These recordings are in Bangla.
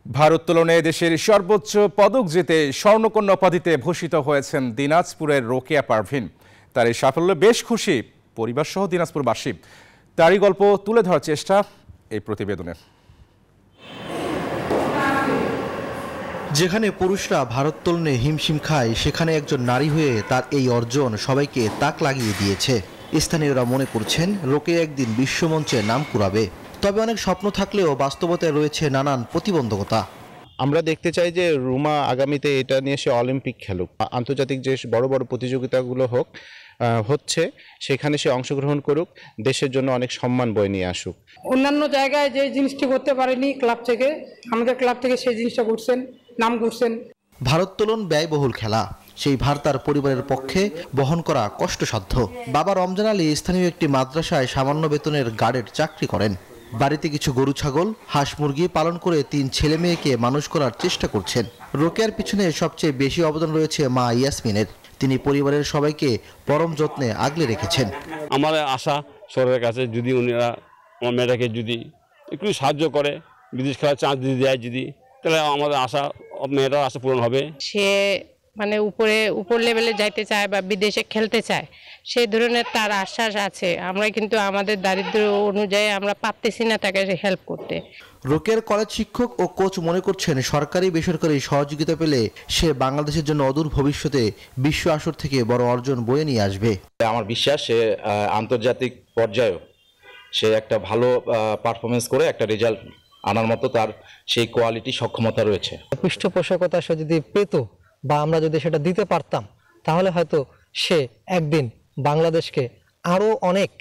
ভারোত্তোলনে দেশের সর্বোচ্চ পদক জিতে স্বর্ণকন্যা উপাধিতে ভূষিত হয়েছেন দিনাজপুরের রোকেয়া পারভিন। তার এই সাফল্যে বেশ খুশি পরিবারসহ দিনাজপুরবাসী। তারই গল্প তুলে ধরার চেষ্টা এই প্রতিবেদনে। যেখানে পুরুষরা ভারোত্তোলনে হিমশিম খায়, সেখানে একজন নারী হয়ে তার এই অর্জন সবাইকে তাক লাগিয়ে দিয়েছে। স্থানীয়রা মনে করছেন রোকেয়া একদিন বিশ্বমঞ্চে নাম কুড়াবে। তবে অনেক স্বপ্ন থাকলেও বাস্তবতায় রয়েছে নানান প্রতিবন্ধকতা। আমরা দেখতে চাই যে রুমা আগামীতে এটা নিয়ে সে অলিম্পিক খেলুক, আন্তর্জাতিক যে বড় বড় প্রতিযোগিতাগুলো হচ্ছে সেখানে সে অংশগ্রহণ করুক, দেশের জন্য অনেক সম্মান বয়ে নিয়ে আসুক। অন্যান্য জায়গায় যে জিনিসটি করতে পারেনি ক্লাব থেকে, আমাদের ক্লাব থেকে সেই জিনিসটা করছেন, নাম করছেন। ভারোত্তোলন ব্যয়বহুল খেলা, সেই ভার তার পরিবারের পক্ষে বহন করা কষ্টসাধ্য। বাবা রমজান আলী স্থানীয় একটি মাদ্রাসায় সামান্য বেতনের গার্ডের চাকরি করেন। বাড়িতে কিছু গরু ছাগল, হাঁস মুরগি পালন করে 3 ছেলে মেয়েকে মানুষ করার চেষ্টা করছেন। রোকেয়ার পিছনে সবচেয়ে বেশি অবদান রয়েছে মা ইয়াসমিনের। তিনি পরিবারের সবাইকে পরম যত্নে আগলে রেখেছেন। আমার আশা সরকারের কাছে, যদি উনিরা আমার মেয়েটাকে যদি একটু সাহায্য করে, বিদেশ খেলার চান্স দিয়ে দেয় যদি, তাহলে আমাদের আশা, মেয়েটার আশা পূরণ হবে। সে মানে উপর লেভেলে যাইতে চায় বা বিদেশে খেলতে চায়, সেই ধরনের তার আশ্বাস আছে। আমরা কিন্তু আমাদের দারিদ্র্য অনুযায়ী আমরা পারতেছি না তাকে হেল্প করতে। রোকেয়ার কলেজ শিক্ষক ও কোচ মনে করছেন সরকারি বেসরকারি সহযোগিতা পেলে সে বাংলাদেশের জন্য অদূর ভবিষ্যতে বিশ্ব আসর থেকে বড় অর্জন বয়ে নিয়ে আসবে। আমার বিশ্বাস সে আন্তর্জাতিক পর্যায়েও সে একটা ভালো পারফরমেন্স করে একটা রেজাল্ট আনার মতো তার সেই কোয়ালিটি সক্ষমতা রয়েছে। পৃষ্ঠপোষকতা সে যদি পেত বা আমরা যদি সেটা দিতে পারতাম, তাহলে হয়তো সে একদিন বাংলাদেশকে আরো অনেক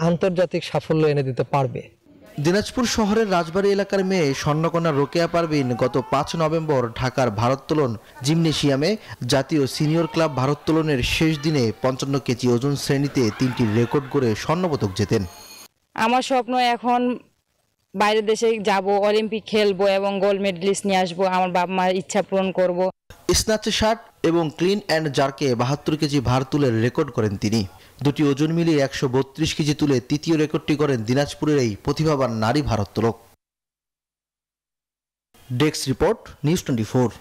আন্তর্জাতিক সাফল্য এনে দিতে পারবে। দিনাজপুর শহরের রাজবাড়ী এলাকার মেয়ে স্বর্ণকন্যা রোকেয়া পারভিন গত 5 নভেম্বর ঢাকার ভারোত্তোলন জিমনেশিয়ামে জাতীয় সিনিয়র ক্লাব ভারোত্তোলনের শেষ দিনে 55 কেজি ওজন শ্রেণীতে 3টি রেকর্ড করে স্বর্ণপদক জেতেন। আমার স্বপ্ন এখন বাইরের দেশে যাব, অলিম্পিক খেলবো এবং গোল্ড মেডেলিস্ট নিয়ে আসবো। আমার বাবা মার ইচ্ছা পূরণ করব। স্ন্যাচে 60 এবং ক্লিন অ্যান্ড জার্কে 72 কেজি ভার তুলে রেকর্ড করেন তিনি। দুটি ওজন মিলিয়ে 132 কেজি তুলে তৃতীয় রেকর্ডটি করেন দিনাজপুরের এই প্রতিভাবান নারী ভারোত্তোলক। Desk report, news 24।